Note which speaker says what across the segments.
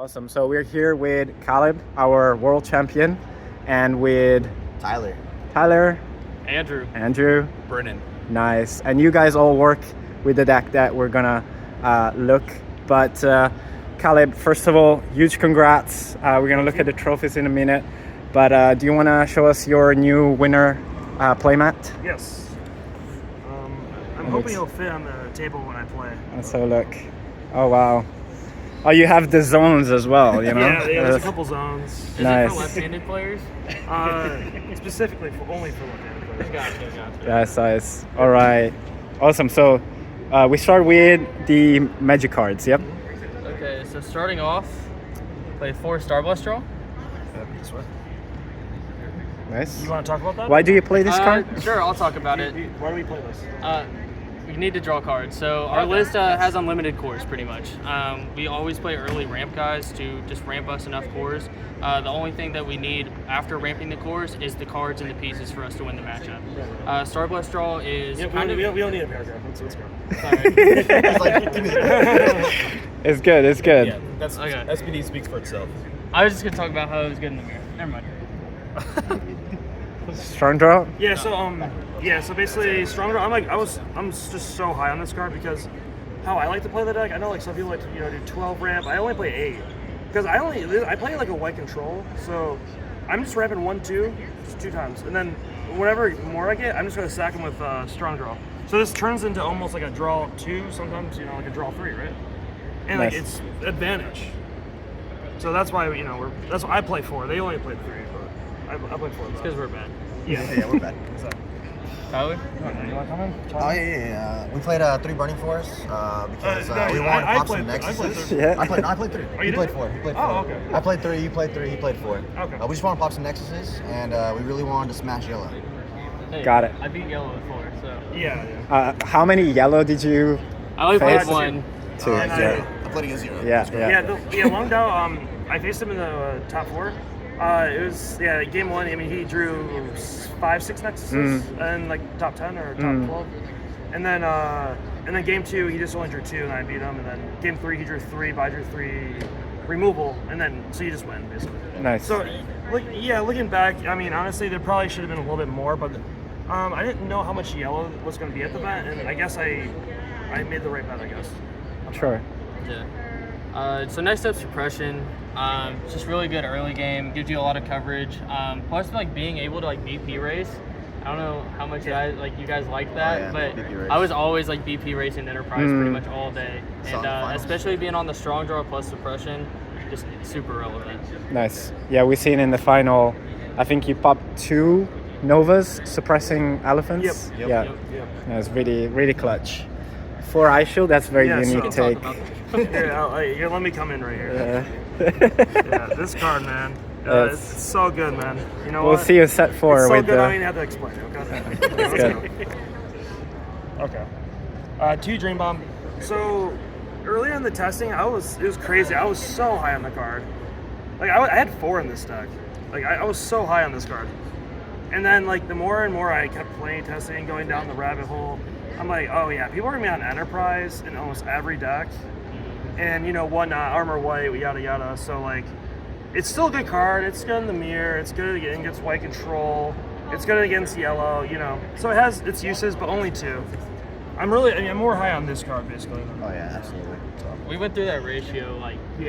Speaker 1: Awesome. So we're here with Caleb, our world champion, and with Tyler, Andrew,
Speaker 2: Brennan.
Speaker 1: nice. And you guys all work with the deck that we're gonna look. But Caleb, first of all, huge congrats. We're gonna look at the trophies in a minute. But do you wanna show us your new winner playmat?
Speaker 3: Yes. I'm hoping it'll fit on the table when I play.
Speaker 1: Let's have a look. Oh wow. Oh, you have the zones as well, you know?
Speaker 3: Yeah, there's a couple zones.
Speaker 4: Is
Speaker 1: Nice.
Speaker 4: it for left-handed players?
Speaker 3: Specifically only for left-handed players.
Speaker 4: Gotcha.
Speaker 1: That's nice. All right. Awesome. So we start with the magic cards. Yep.
Speaker 4: Okay, so starting off, play 4 Starblast draw.
Speaker 3: This way.
Speaker 1: Nice.
Speaker 3: You want to talk about that?
Speaker 1: Why do you play this card?
Speaker 4: Sure, I'll talk about it.
Speaker 3: Why do we play this?
Speaker 4: We need to draw cards. So our list has unlimited cores, pretty much. We always play early ramp guys to just ramp us enough cores. The only thing that we need after ramping the cores is the cards and the pieces for us to win the matchup. Starblast draw is kind of...
Speaker 3: We don't need a paragraph. Let's go.
Speaker 4: Sorry.
Speaker 1: It's good. It's good.
Speaker 2: Yeah, that's
Speaker 4: Okay.
Speaker 2: SPD speaks for itself.
Speaker 4: I was just gonna talk about how it was good in the mirror. Never mind.
Speaker 1: Strong draw.
Speaker 3: Yeah. So basically, stronger. I'm just so high on this card because how I like to play the deck. I know like some people like to do 12 ramp. I only play 8 because I play like a white control. So I'm just ramping 1-2 just 2 times, and then whatever more I get, I'm just gonna stack them with strong draw. So this turns into almost like a draw 2, sometimes like a draw 3, right? And like
Speaker 1: Nice.
Speaker 3: it's advantage. So that's why that's why I play 4. They only play 3, but I play 4.
Speaker 4: It's because we're bad.
Speaker 3: Yeah,
Speaker 5: we're bad.
Speaker 4: Tyler?
Speaker 3: You want to come in?
Speaker 5: Oh yeah. We played 3 Burning Force because
Speaker 3: no,
Speaker 5: we wanted to
Speaker 3: I
Speaker 5: pop
Speaker 3: played-
Speaker 5: some
Speaker 3: I played
Speaker 5: Nexuses.
Speaker 3: three.
Speaker 1: Yeah.
Speaker 5: I played 3.
Speaker 3: you
Speaker 5: He played
Speaker 3: did?
Speaker 5: 4. He played 4.
Speaker 3: Oh, okay.
Speaker 5: I played 3. You played 3. He played 4.
Speaker 3: Okay.
Speaker 5: We just want to pop some Nexuses, and we really wanted to smash yellow.
Speaker 4: Hey,
Speaker 1: Got it.
Speaker 4: I beat yellow before, so...
Speaker 3: Yeah.
Speaker 1: How many yellow did you?
Speaker 4: I only played
Speaker 1: Face?
Speaker 4: 1.
Speaker 1: 2.
Speaker 3: And
Speaker 1: Yeah.
Speaker 5: I played against 0.
Speaker 1: Yeah.
Speaker 3: Long Dao, I faced him in the top 4. It was game 1. I mean, he drew 5-6 Nexuses and like top 10 or top 12, and then game 2 he just only drew 2 and I beat him, and then game 3 he drew 3, but I drew 3 removal, and then so you just win basically.
Speaker 1: Nice.
Speaker 3: So looking back, I mean honestly there probably should have been a little bit more, but I didn't know how much yellow was going to be at the bet, and I guess I made the right bet, I guess.
Speaker 1: Sure.
Speaker 4: Yeah. So next up, suppression. It's just really good early game. Gives you a lot of coverage. Plus, like being able to like BP race. I don't know how much you guys like that,
Speaker 5: yeah,
Speaker 4: but
Speaker 5: BP race.
Speaker 4: I was always like BP racing Enterprise pretty much all day,
Speaker 5: Saw
Speaker 4: and
Speaker 5: the finals.
Speaker 4: especially being on the strong draw plus suppression, just super relevant.
Speaker 1: Nice. Yeah, we seen in the final. I think you popped 2 Novas suppressing elephants.
Speaker 3: Yep.
Speaker 1: Yeah.
Speaker 3: Yep.
Speaker 1: That's really clutch. 4 Ice Shield. That's very
Speaker 3: Yeah,
Speaker 1: unique
Speaker 3: so-
Speaker 1: take.
Speaker 3: Here, let me come in right here.
Speaker 1: Yeah.
Speaker 3: This card, man.
Speaker 1: Yes.
Speaker 3: It's so good, man. You know
Speaker 1: We'll
Speaker 3: what?
Speaker 1: see you set 4
Speaker 3: It's so
Speaker 1: with
Speaker 3: good,
Speaker 1: the.
Speaker 3: I don't even have to explain it. Okay. Let's
Speaker 1: good.
Speaker 3: go. Okay. 2 Dream Bomb. So earlier in the testing, it was crazy. I was so high on the card. Like I had 4 in this deck. Like I was so high on this card. And then like the more and more I kept playing, testing, going down the rabbit hole, I'm like, oh yeah, people are gonna be on Enterprise in almost every deck, and whatnot, Armor White, yada yada. So like, it's still a good card. It's good in the mirror. It's good against white control. It's good against yellow. So it has its uses, but only 2. I'm more high on this card basically.
Speaker 5: Oh yeah, absolutely.
Speaker 4: We went through that ratio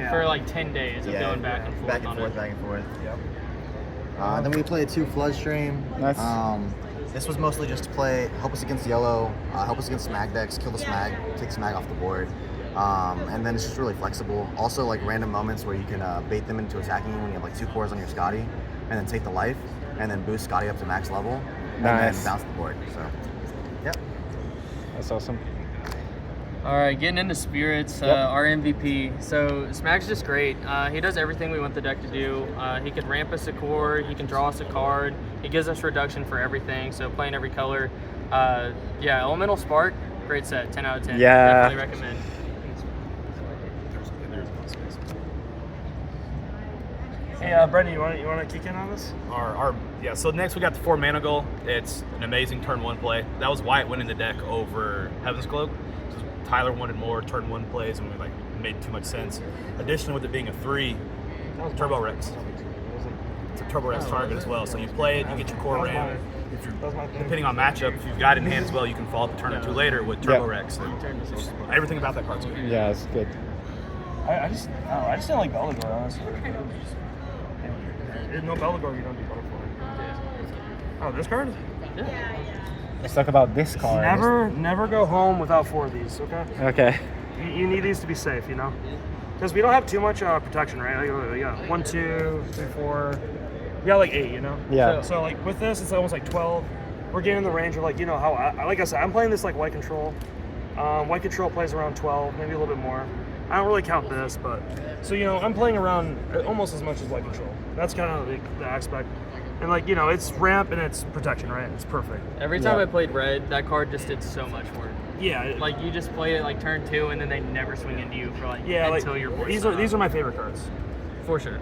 Speaker 4: for like 10 days of going back and forth
Speaker 5: back and
Speaker 4: on
Speaker 5: forth,
Speaker 4: it.
Speaker 5: back and forth.
Speaker 3: Yep.
Speaker 5: Then we played 2 Floodstream.
Speaker 1: Nice.
Speaker 5: This was mostly just to help us against yellow, help us against smag decks, kill the smag, take smag off the board. And then it's just really flexible. Also, like random moments where you can bait them into attacking you when you have like 2 cores on your Scotty, and then take the life, and then boost Scotty up to max level, and
Speaker 1: Nice.
Speaker 5: then bounce the board. So, yeah.
Speaker 1: That's awesome.
Speaker 4: All right, getting into spirits, our MVP. So Smag's just great. He does everything we want the deck to do. He can ramp us a core. He can draw us a card. He gives us reduction for everything. So playing every color. Elemental Spark, great set. 10 out of 10.
Speaker 1: Yeah.
Speaker 4: Definitely recommend.
Speaker 3: Hey, Brendan, you want to kick in on this?
Speaker 2: So next we got the 4 mana goal. It's an amazing turn 1 play. That was why it went in the deck over Heaven's Cloak. So Tyler wanted more turn 1 plays, and we made too much sense. Additionally, with it being a 3, Turbo Rex. It's a Turbo Rex target as well. So you play it, you get your core ram. If you're, depending on matchup, if you've got it in hand as well, you can follow up the turn or 2 later with Turbo Rex. And everything about that card's good.
Speaker 1: Yeah, it's good.
Speaker 3: I just didn't like Belagor, honestly. No Belagor, you don't do butterfly. Oh, this card?
Speaker 1: Let's talk about this card.
Speaker 3: Never go home without 4 of these, okay?
Speaker 1: Okay.
Speaker 3: You need these to be safe, you know? Because we don't have too much protection, right? Like, we got 1, 2, 3, 4. We got like 8, you know?
Speaker 1: Yeah.
Speaker 3: So like with this, it's almost like 12. We're getting in the range of like, you know, how like I said, I'm playing this like white control. White control plays around 12, maybe a little bit more. I don't really count this, but so you know, I'm playing around almost as much as white control. That's kind of the aspect. And like, you know, it's ramp and it's protection, right? It's perfect.
Speaker 4: Every time I played red, that card just did so much work.
Speaker 3: Yeah.
Speaker 4: Like you just play it like turn 2, and then they never swing into you for like until your board.
Speaker 3: These are my favorite cards.
Speaker 4: For sure.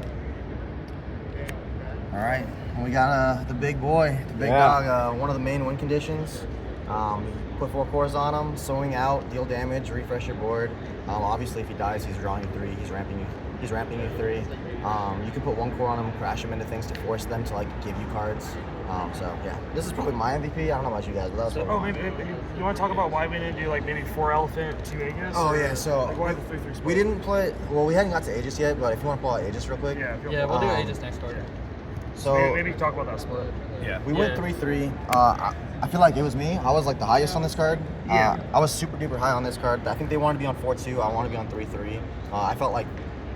Speaker 5: All right, we got the big boy, the big dog. One of the main win conditions. Put 4 cores on him, swing out, deal damage, refresh your board. Obviously, if he dies, he's drawing you 3. He's ramping you 3. You can put 1 core on him, crash him into things to force them to like give you cards. So yeah, this is probably my MVP. I don't know about you guys, but that's what.
Speaker 3: Maybe you want to talk about why we didn't do like maybe 4 elephant, 2 Aegis?
Speaker 5: Oh yeah, so
Speaker 3: like why the 3/3 split?
Speaker 5: we didn't play. Well, we hadn't got to Aegis yet, but if you want to pull out Aegis real quick.
Speaker 4: Yeah, we'll do Aegis next card.
Speaker 5: So
Speaker 3: maybe talk about that split.
Speaker 2: Yeah.
Speaker 5: We went 3-3. I feel like it was me. I was like the highest on this card.
Speaker 3: Yeah.
Speaker 5: I was super duper high on this card. I think they wanted to be on 4-2. I wanted to be on 3-3. I felt like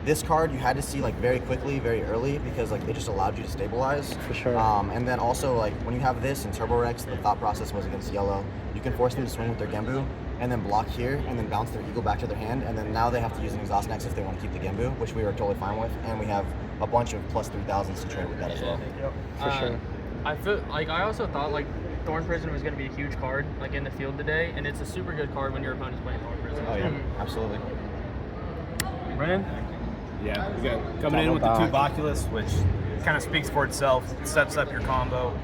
Speaker 5: this card you had to see like very quickly, very early, because like it just allowed you to stabilize.
Speaker 1: For sure.
Speaker 5: And then also like when you have this in Turbo Rex, the thought process was against yellow. You can force them to swing with their Genbu and then block here and then bounce their Eagle back to their hand, and then now they have to use an exhaust next if they want to keep the Genbu, which we were totally fine with, and we have a bunch of plus 3000s to trade with that as well.
Speaker 3: Yep.
Speaker 1: For sure.
Speaker 4: I feel like I also thought like Thorn Prison was going to be a huge card like in the field today, and it's a super good card when your opponent's playing Thorn Prison.
Speaker 5: Oh yeah, absolutely.
Speaker 4: Brennan?
Speaker 2: Yeah, we got coming in with the 2 Voculus, which kind of speaks for itself. It sets up your combo.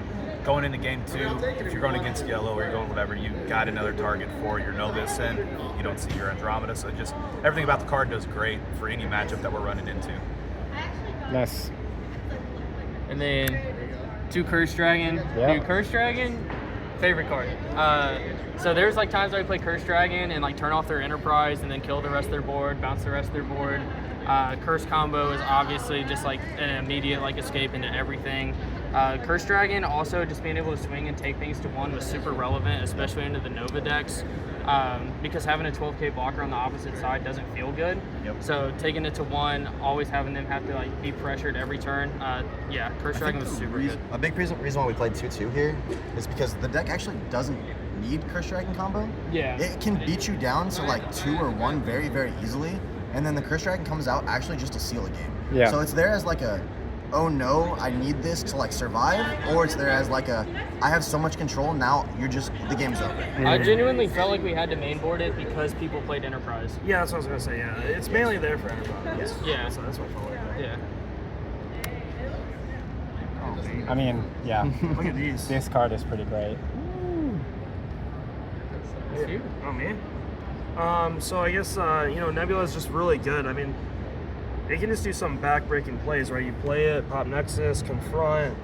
Speaker 2: Going into game 2, if you're going against yellow or you're going whatever, you got another target for your Novus, and you don't see your Andromeda. So just everything about the card does great for any matchup that we're running into.
Speaker 1: Nice.
Speaker 4: And then 2 Curse Dragon.
Speaker 1: Yeah.
Speaker 4: Dude, Curse Dragon, favorite card. So there's like times where I play Curse Dragon and like turn off their Enterprise and then kill the rest of their board, bounce the rest of their board. Curse combo is obviously just like an immediate like escape into everything. Curse Dragon also just being able to swing and take things to 1 was super relevant, especially into the Nova decks. Because having a 12k blocker on the opposite side doesn't feel good.
Speaker 2: Yep.
Speaker 4: So taking it to 1, always having them have to like be pressured every turn. Yeah, Curse Dragon was super good.
Speaker 5: A big reason why we played 2-2 here is because the deck actually doesn't need Curse Dragon combo.
Speaker 4: Yeah.
Speaker 5: It can beat you down to like 2 or 1 very, very easily, and then the Curse Dragon comes out actually just to seal a game.
Speaker 1: Yeah.
Speaker 5: So it's there as like a, oh no, I need this to like survive, or it's there as like a, I have so much control now, the game's over.
Speaker 4: I genuinely felt like we had to mainboard it because people played Enterprise.
Speaker 3: Yeah, that's what I was gonna say. Yeah, it's mainly there for Enterprise.
Speaker 4: Yeah.
Speaker 3: That's what I felt like.
Speaker 4: Yeah.
Speaker 1: I mean, yeah.
Speaker 3: Look at these.
Speaker 1: This card is pretty great.
Speaker 4: It's you.
Speaker 3: Oh, me? So I guess, you know, Nebula is just really good. I mean, it can just do some back-breaking plays, right? You play it, pop Nexus, confront,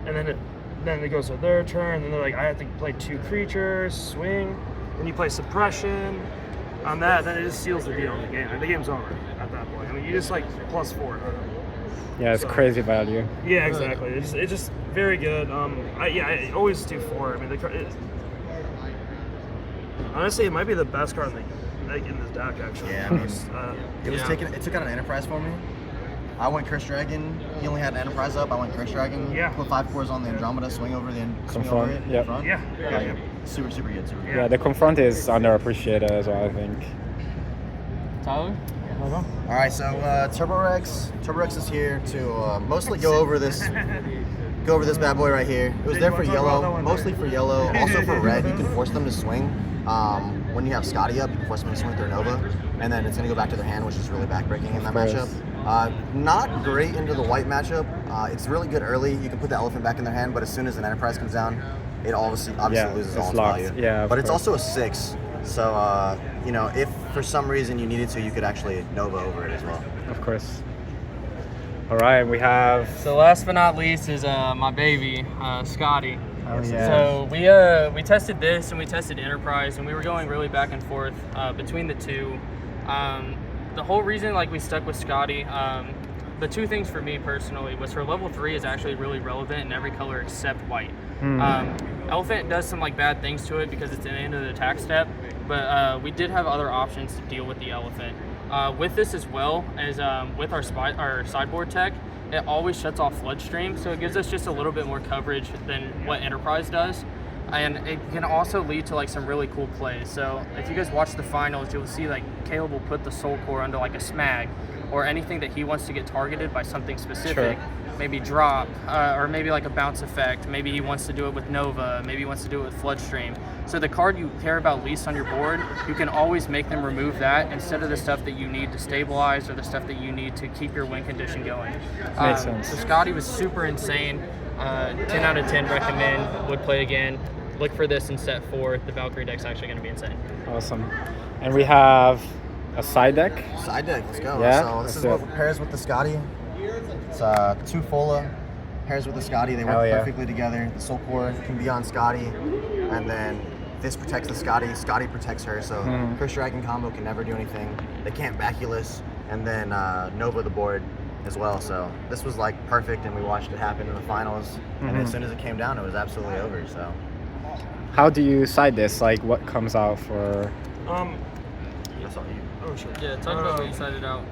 Speaker 3: and then it goes to their turn, and then they're like, I have to play 2 creatures, swing, then you play suppression. On that, then it just seals the deal in the game. The game's over at that point. I mean, you just like +4.
Speaker 1: Yeah, it's
Speaker 3: So-
Speaker 1: crazy value.
Speaker 3: Yeah, exactly. It's just very good. I always do 4. I mean, honestly, it might be the best card in this deck, actually.
Speaker 5: Yeah, I mean,
Speaker 3: It
Speaker 5: it took out an Enterprise for me. I went Curse Dragon. He only had an Enterprise up. I went Curse Dragon.
Speaker 3: Yeah.
Speaker 5: Put 5 cores on the Andromeda. Swing over it.
Speaker 1: Confront, yep.
Speaker 5: Confront.
Speaker 3: Yeah.
Speaker 5: Super, super good. Super good.
Speaker 1: Yeah, the confront is underappreciated as well, I think.
Speaker 4: Tyler?
Speaker 5: All right, so Turbo Rex is here to mostly go over this bad boy right here. It was there for yellow, mostly for yellow, also for red. You can force them to swing. When you have Scotty up, you can force them to swing with their Nova, and then it's going to go back to their hand, which is really backbreaking in that matchup. Not great into the white matchup. It's really good early. You can put the elephant back in their hand, but as soon as an Enterprise comes down, it obviously
Speaker 1: Yeah,
Speaker 5: loses
Speaker 1: it's
Speaker 5: all its
Speaker 1: locked.
Speaker 5: value.
Speaker 1: Yeah, of
Speaker 5: but it's
Speaker 1: course.
Speaker 5: also a 6, so you know, if for some reason you needed to, you could actually Nova over it as well.
Speaker 1: Of course. All right, we have.
Speaker 4: So last but not least is my baby, Scotty.
Speaker 1: Oh yeah.
Speaker 4: So we tested this and we tested Enterprise, and we were going really back and forth between the two. The whole reason like we stuck with Scotty, the two things for me personally was her level 3 is actually really relevant in every color except white. Elephant does some like bad things to it because it's the end of the attack step, but we did have other options to deal with the Elephant. With this as well as with our sideboard tech, it always shuts off flood stream, so it gives us just a little bit more coverage than what Enterprise does, and it can also lead to like some really cool plays. So if you guys watch the finals, you'll see like Caleb will put the Soul Core under like a Smag or anything that he wants to get targeted by something specific.
Speaker 1: Sure.
Speaker 4: Maybe drop, or maybe like a bounce effect. Maybe he wants to do it with Nova. Maybe he wants to do it with Floodstream. So the card you care about least on your board, you can always make them remove that instead of the stuff that you need to stabilize or the stuff that you need to keep your win condition going.
Speaker 1: Makes sense.
Speaker 4: So Scotty was super insane. 10 out of 10 recommend, would play again. Look for this in set 4. The Valkyrie deck's actually going to be insane.
Speaker 1: Awesome. And we have a side deck.
Speaker 5: Side deck, let's go.
Speaker 1: Yeah,
Speaker 5: So this is
Speaker 1: let's do
Speaker 5: what
Speaker 1: it.
Speaker 5: pairs with the Scotty. It's 2 Fola pairs with the Scotty. They
Speaker 1: Hell
Speaker 5: work
Speaker 1: yeah.
Speaker 5: perfectly together. The Soul Core can be on Scotty, and then this protects the Scotty. Scotty protects her, so Curse Dragon combo can never do anything. They can't Bacchus, and then Nova the board as well. So this was like perfect, and we watched it happen in the finals. And as soon as it came down, it was absolutely over. So
Speaker 1: How do you side this? Like, what comes out for?
Speaker 5: that's all you.
Speaker 3: Oh sure.
Speaker 4: Yeah, talk about what you sided out.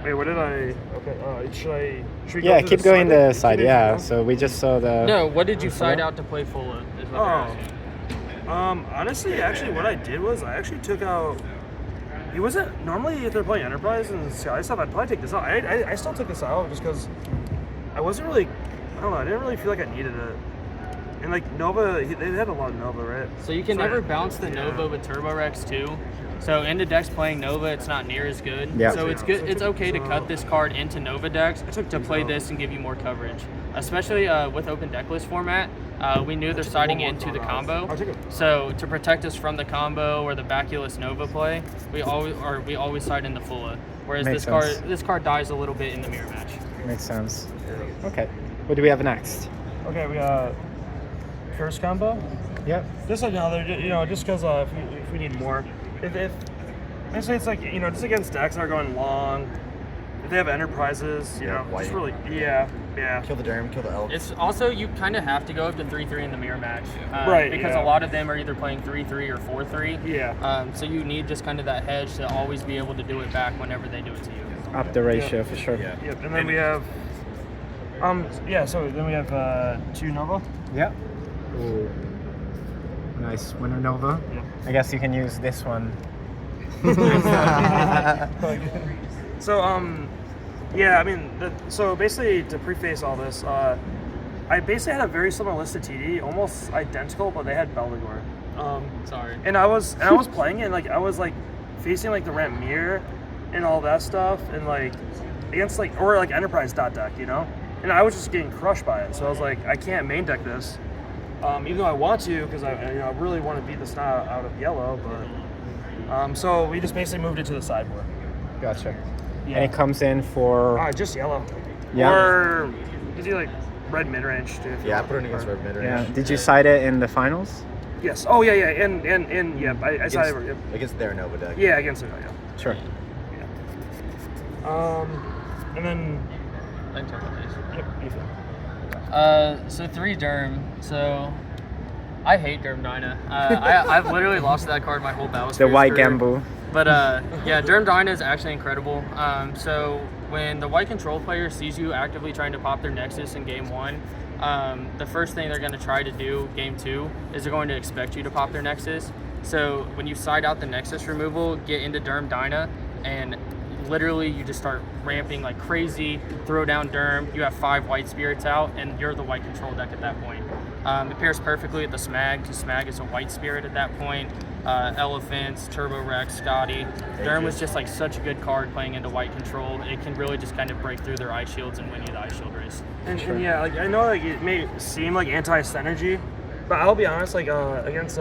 Speaker 3: Wait, what did I? Okay. Should we go
Speaker 1: Yeah,
Speaker 3: through
Speaker 1: keep
Speaker 3: the
Speaker 1: going
Speaker 3: side
Speaker 1: the
Speaker 3: deck?
Speaker 1: side.
Speaker 3: Keep
Speaker 1: Yeah.
Speaker 3: going?
Speaker 1: So we just saw the.
Speaker 4: No, what did you side out to play Fulla? Is what they're asking.
Speaker 3: Honestly, actually, what I did was I actually took out. He wasn't normally if they're playing Enterprise and Sky stuff. I'd probably take this out. I still took this out just because I wasn't really. I don't know. I didn't really feel like I needed it. And like Nova, they had a lot of Nova, right?
Speaker 4: So you can never bounce the Nova with Turbo Rex too. So into decks playing Nova, it's not near as good.
Speaker 1: Yeah.
Speaker 4: So it's good. It's okay to cut this card into Nova decks to play this and give you more coverage, especially with open deck list format. We knew they're siding into the combo, so to protect us from the combo or the Bacchus Nova play, we always side in the Fulla. Whereas
Speaker 1: Makes sense.
Speaker 4: this card dies a little bit in the mirror match.
Speaker 1: Makes sense. Okay. What do we have next?
Speaker 3: Okay, we got Curse combo.
Speaker 1: Yep.
Speaker 3: Just another, just because if we need more. If basically it's like, just against decks that are going long. If they have Enterprises,
Speaker 5: white.
Speaker 3: just really, yeah.
Speaker 5: Kill the Derm, kill the Elk.
Speaker 4: It's also, you kind of have to go up to 3-3 in the mirror match.
Speaker 3: Right,
Speaker 4: Because
Speaker 3: yeah.
Speaker 4: a lot of them are either playing 3-3 or 4-3.
Speaker 3: Yeah.
Speaker 4: So you need just kind of that hedge to always be able to do it back whenever they do it to you.
Speaker 1: Up the ratio for sure.
Speaker 2: Yeah.
Speaker 3: Yep. And then we have, so then we have 2 Nova.
Speaker 1: Yep. Ooh. Nice winner Nova.
Speaker 3: Yeah.
Speaker 1: I guess you can use this one.
Speaker 3: So, yeah, I mean, so basically to preface all this, I basically had a very similar list to TD, almost identical, but they had Beldegor.
Speaker 4: Sorry.
Speaker 3: And I was playing it, and like I was like facing like the ramp mirror and all that stuff, and like against like or like Enterprise dot deck, and I was just getting crushed by it. So I was like, I can't main deck this, even though I want to, because I really want to beat the snot out of yellow, but so we just basically moved it to the sideboard.
Speaker 1: Gotcha.
Speaker 3: Yeah.
Speaker 1: And it comes in for.
Speaker 3: Just yellow.
Speaker 1: Yeah.
Speaker 3: Or is he like red mid range too?
Speaker 5: Yeah, I put it against red mid
Speaker 1: Yeah.
Speaker 5: range.
Speaker 1: Did you side it in the finals?
Speaker 3: Yes. Oh yeah, and yeah, I saw it. Yep.
Speaker 5: Against their Nova deck.
Speaker 3: Yeah, against it. Yeah.
Speaker 1: Sure.
Speaker 3: And then
Speaker 4: I can talk about these.
Speaker 3: yep, Ethan.
Speaker 4: So 3 Derm. So I hate Derm Dyna. I've literally lost that card my whole battle.
Speaker 1: The white Gambu.
Speaker 4: But yeah, Derm Dyna is actually incredible. So when the white control player sees you actively trying to pop their Nexus in game 1, the first thing they're going to try to do game 2 is they're going to expect you to pop their Nexus. So when you side out the Nexus removal, get into Derm Dyna, and literally you just start ramping like crazy, throw down Derm, you have 5 white spirits out, and you're the white control deck at that point. It pairs perfectly with the Smag, because Smag is a white spirit at that point. Elephants, Turbo Rex, Scotty. Derm was just like such a good card playing into white control. It can really just kind of break through their ice shields and win you the ice shield race.
Speaker 3: And yeah, like I know like it may seem like anti-synergy, but I'll be honest, like against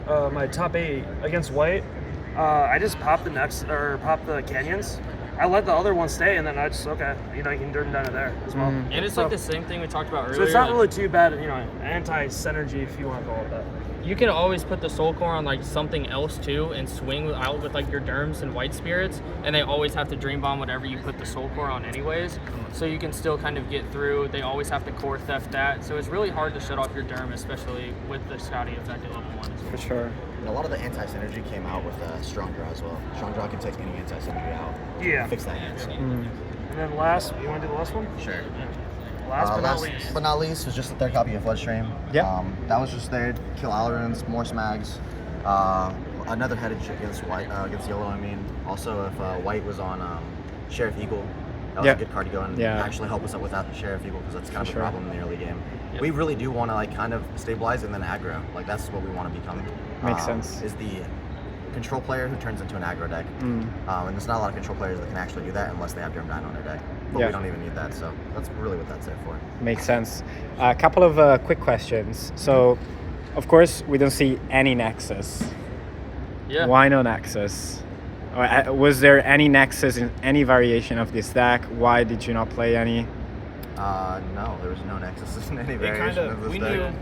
Speaker 3: my top 8 against white, I just popped the canyons. I let the other one stay, and then I just, okay, you know, you can dirt down to there as well.
Speaker 4: And it's like the same thing we talked about earlier.
Speaker 3: So it's not
Speaker 4: like,
Speaker 3: really too bad, you know, anti-synergy, if you want to call it that.
Speaker 4: you can always put the soul core on like something else too and swing out with like your derms and white spirits, and they always have to dream bomb whatever you put the soul core on anyways, so you can still kind of get through. They always have to core theft that, so it's really hard to shut off your derm, especially with the scouting effect at level 1 as well.
Speaker 1: For sure.
Speaker 5: And a lot of the anti-synergy came out with strong draw as well. Strong draw can take any anti-synergy out.
Speaker 3: Yeah.
Speaker 5: Fix that hand. So.
Speaker 3: And then last, you want to do the last one?
Speaker 5: Sure.
Speaker 3: Last but not least.
Speaker 5: Was just the third copy of Floodstream.
Speaker 1: Yeah.
Speaker 5: That was just there to kill Alorans, more smags. Another headed against white, against yellow. I mean, also if white was on Sheriff Eagle, that was a good card to go and actually help us out without the Sheriff Eagle, because that's kind of a problem in the early game. Yep. We really do want to like kind of stabilize and then aggro. Like that's what we want to become.
Speaker 1: Makes sense.
Speaker 5: Is the control player who turns into an aggro deck. And there's not a lot of control players that can actually do that unless they have Derm Dino on their deck. But we don't even need that, so that's really what that's there for.
Speaker 1: Makes sense. A couple of quick questions. So, of course, we don't see any Nexus.
Speaker 4: Yeah.
Speaker 1: Why no Nexus? Was there any Nexus in any variation of this deck? Why did you not play any?
Speaker 5: No, there was no Nexus in any variation of this
Speaker 2: we
Speaker 5: deck.
Speaker 2: knew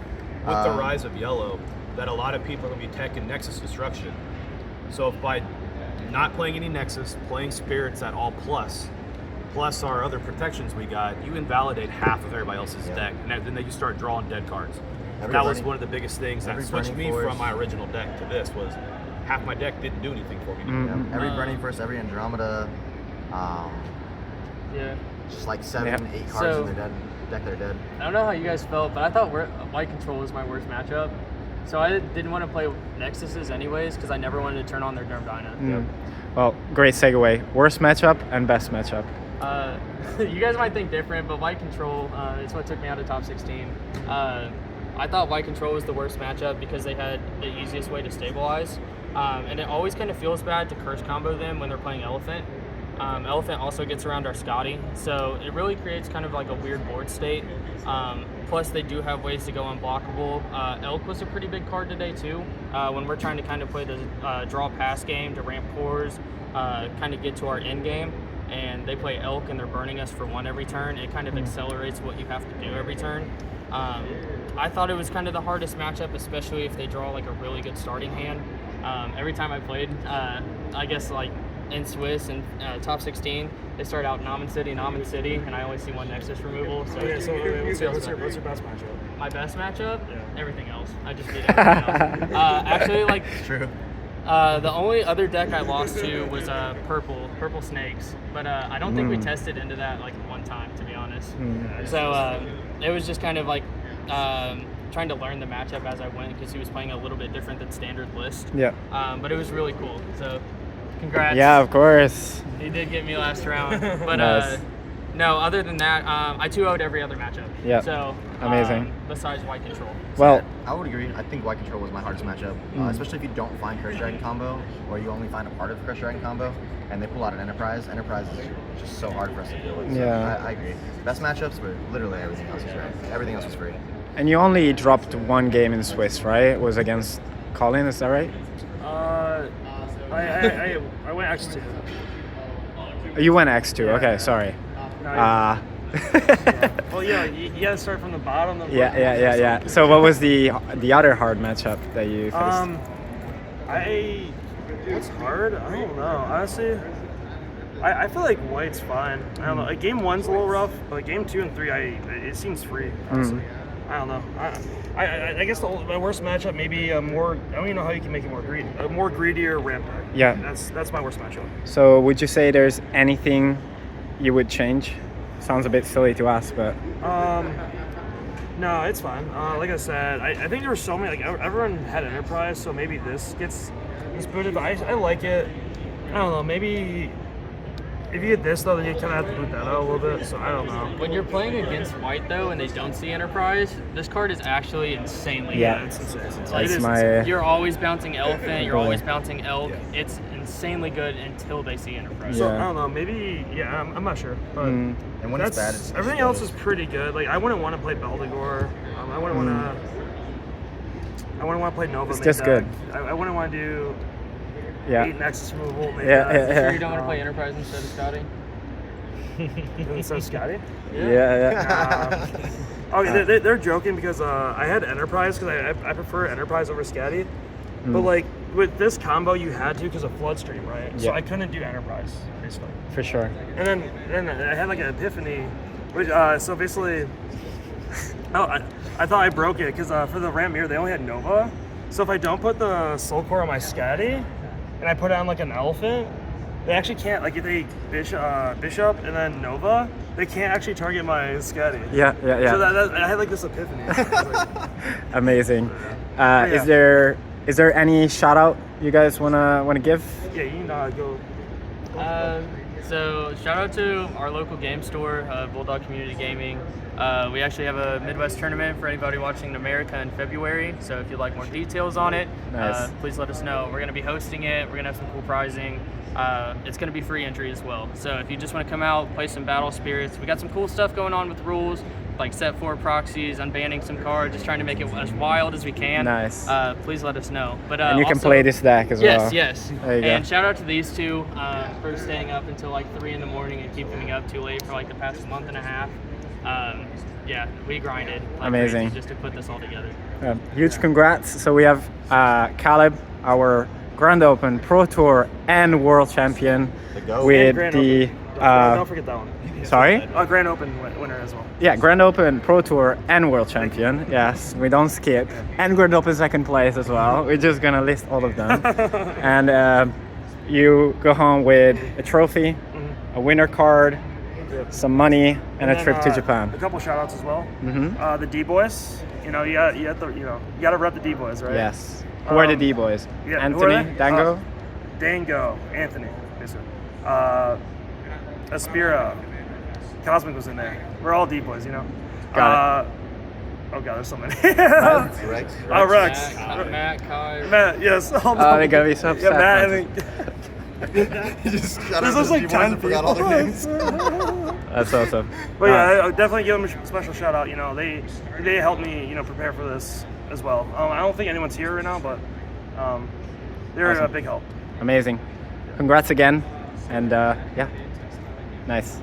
Speaker 2: with the rise of yellow that a lot of people are going to be teching Nexus Destruction. So if by not playing any Nexus, playing Spirits at all plus our other protections we got, you invalidate half of everybody else's deck, and then you start drawing dead cards. That was one of the biggest things that switched me from my original deck to this, was half my deck didn't do anything for me.
Speaker 5: Every Burning Force, every Andromeda, just like 7, 8 cards in their deck that are dead.
Speaker 4: I don't know how you guys felt, but I thought White Control was my worst matchup. So I didn't want to play Nexuses anyways, because I never wanted to turn on their Derm Dino.
Speaker 1: Well, great segue. Worst matchup and best matchup.
Speaker 4: You guys might think different, but White Control, it's what took me out of top 16. I thought White Control was the worst matchup because they had the easiest way to stabilize. And it always kind of feels bad to curse combo them when they're playing Elephant. Elephant also gets around our Scotty, so it really creates kind of like a weird board state. Plus, they do have ways to go unblockable. Elk was a pretty big card today too. When we're trying to kind of play the draw pass game to ramp cores, kind of get to our end game, and they play Elk and they're burning us for 1 every turn, it kind of accelerates what you have to do every turn. I thought it was kind of the hardest matchup, especially if they draw like a really good starting hand. Every time I played, I guess like in Swiss and top 16, they start out Namen City, and I always see 1 Nexus removal. So,
Speaker 3: what's your best matchup?
Speaker 4: My best matchup? Yeah. Everything else. I just beat everything else. Actually, like
Speaker 5: True.
Speaker 4: The only other deck I lost to was purple snakes, but I don't think we tested into that like 1 time, to be honest. So it was just kind of like trying to learn the matchup as I went, because he was playing a little bit different than standard list.
Speaker 1: Yeah.
Speaker 4: But it was really cool. So congrats.
Speaker 1: Yeah, of course.
Speaker 4: He did get me last round, but
Speaker 1: Nice.
Speaker 4: no. Other than that, I 2-0'd every other matchup.
Speaker 1: Yeah.
Speaker 4: So
Speaker 1: Amazing.
Speaker 4: Besides White Control.
Speaker 1: Well,
Speaker 5: I would agree. I think White Control was my hardest matchup, especially if you don't find Curse Dragon combo, or you only find a part of the Curse Dragon combo, and they pull out an Enterprise. Enterprise is just so hard for us to deal with. So
Speaker 1: Yeah.
Speaker 5: I agree. Best matchups were literally everything else was right. Everything else was free.
Speaker 1: and you only dropped 1 game in Swiss, right? It was against Colin, is that right?
Speaker 3: I went X2.
Speaker 1: You went X2, okay, sorry.
Speaker 3: No, well, yeah, you gotta start from the bottom.
Speaker 1: Yeah. So what was the other hard matchup that you faced?
Speaker 3: What's hard? I don't know. Honestly, I feel like White's fine. I don't know. Like, game 1's a little rough, but game 2 and 3, it seems free. Honestly, I don't know. I guess my worst matchup maybe more. I don't even know how you can make it more greedy. A more greedier ramp deck.
Speaker 1: Yeah.
Speaker 3: That's my worst matchup.
Speaker 1: So would you say there's anything you would change? Sounds a bit silly to ask, but
Speaker 3: no, it's fine. Like I said, I think there were so many. Like everyone had Enterprise, so maybe this gets booted. But I like it. I don't know. Maybe if you get this though, then you kind of have to boot that out a little bit. So I don't know.
Speaker 4: When you're playing against White though, and they don't see Enterprise, this card is actually insanely
Speaker 1: Yeah.
Speaker 4: good.
Speaker 3: It's insane.
Speaker 1: that's my
Speaker 4: You're always bouncing Elephant. You're always bouncing Elk. It's insanely good until they see Enterprise.
Speaker 3: So
Speaker 1: Yeah.
Speaker 3: I don't know. Maybe I'm not sure. But
Speaker 5: And when it's bad, it's
Speaker 3: everything else is pretty good. Like I wouldn't want to play Beldegor. I wouldn't want to. I wouldn't want to play Nova.
Speaker 1: It's
Speaker 3: main
Speaker 1: just
Speaker 3: deck.
Speaker 1: good.
Speaker 3: I wouldn't want to do.
Speaker 1: Yeah.
Speaker 3: 8 Nexus removal. Maybe
Speaker 4: Sure you don't want to play Enterprise instead of Scotty?
Speaker 3: Instead of Scotty?
Speaker 1: Yeah.
Speaker 3: Okay, they're joking because I had Enterprise because I prefer Enterprise over Scotty. But like with this combo, you had to because of Floodstream, right? So I couldn't do Enterprise basically.
Speaker 1: For sure.
Speaker 3: And then I had like an epiphany, which so basically, I thought I broke it because for the Ram Mirror they only had Nova. So if I don't put the Soul Core on my Scotty, and I put it on like an Elephant, they actually can't, like if they Bishop and then Nova, they can't actually target my Scotty.
Speaker 1: Yeah.
Speaker 3: So I had like this epiphany. I was like,
Speaker 1: Amazing.
Speaker 3: Yeah.
Speaker 1: Is there any shout out you guys wanna give?
Speaker 3: yeah, you know, go.
Speaker 4: So shout out to our local game store, Bulldog Community Gaming. We actually have a Midwest tournament for anybody watching in America in February. So if you'd like more details on it,
Speaker 1: Nice.
Speaker 4: please let us know. We're going to be hosting it. We're going to have some cool prizing. It's going to be free entry as well. So if you just want to come out, play some Battle Spirits, we got some cool stuff going on with rules, like set 4 proxies, unbanning some cards, just trying to make it as wild as we can.
Speaker 1: Nice.
Speaker 4: Please let us know. But
Speaker 1: And you can
Speaker 4: also,
Speaker 1: play this deck as well.
Speaker 4: Yes.
Speaker 1: There you
Speaker 4: And
Speaker 1: go.
Speaker 4: shout out to these two for staying up until like 3 in the morning and keeping me up too late for like the past month and a half. Yeah, we grinded like
Speaker 1: Amazing.
Speaker 4: crazy just to put this all together.
Speaker 1: Huge congrats. So we have Caleb, our Grand Open, Pro Tour, and World Champion
Speaker 5: The GOAT.
Speaker 1: with
Speaker 3: Grand
Speaker 1: the
Speaker 3: Open. Don't forget that one.
Speaker 1: sorry?
Speaker 3: Grand Open winner as well.
Speaker 1: Yeah, Grand Open, Pro Tour, and World Champion. Yes, we don't skip. And Grand Open second place as well. We're just gonna list all of them. And you go home with a trophy, a winner card, some money, and a
Speaker 3: then,
Speaker 1: trip to Japan.
Speaker 3: A couple shout outs as well.
Speaker 1: Mm-hmm.
Speaker 3: The D Boys. You know, you gotta rep the D Boys, right?
Speaker 1: Yes. Who are the D boys?
Speaker 3: yeah, who are
Speaker 1: Anthony,
Speaker 3: they?
Speaker 1: Dango.
Speaker 3: Dango, Anthony, basically. Aspira, Cosmic was in there. We're all D boys, you know.
Speaker 1: Got
Speaker 3: Oh god, there's so many.
Speaker 5: Rex.
Speaker 3: Rex.
Speaker 4: Matt, Kai.
Speaker 3: Matt, yes.
Speaker 1: Oh, they're gonna be so upset.
Speaker 3: Yeah, Matt.
Speaker 5: You just shout
Speaker 3: There's
Speaker 5: out
Speaker 3: just
Speaker 5: to the
Speaker 3: like
Speaker 5: D-boys
Speaker 3: 10
Speaker 5: and forgot all their names.
Speaker 1: That's awesome.
Speaker 3: But yeah, I would definitely give them a special shout out. You know, they helped me, you know, prepare for this as well. I don't think anyone's here right now, but they're a
Speaker 1: Awesome.
Speaker 3: big help.
Speaker 1: Amazing. Congrats again. And yeah, nice.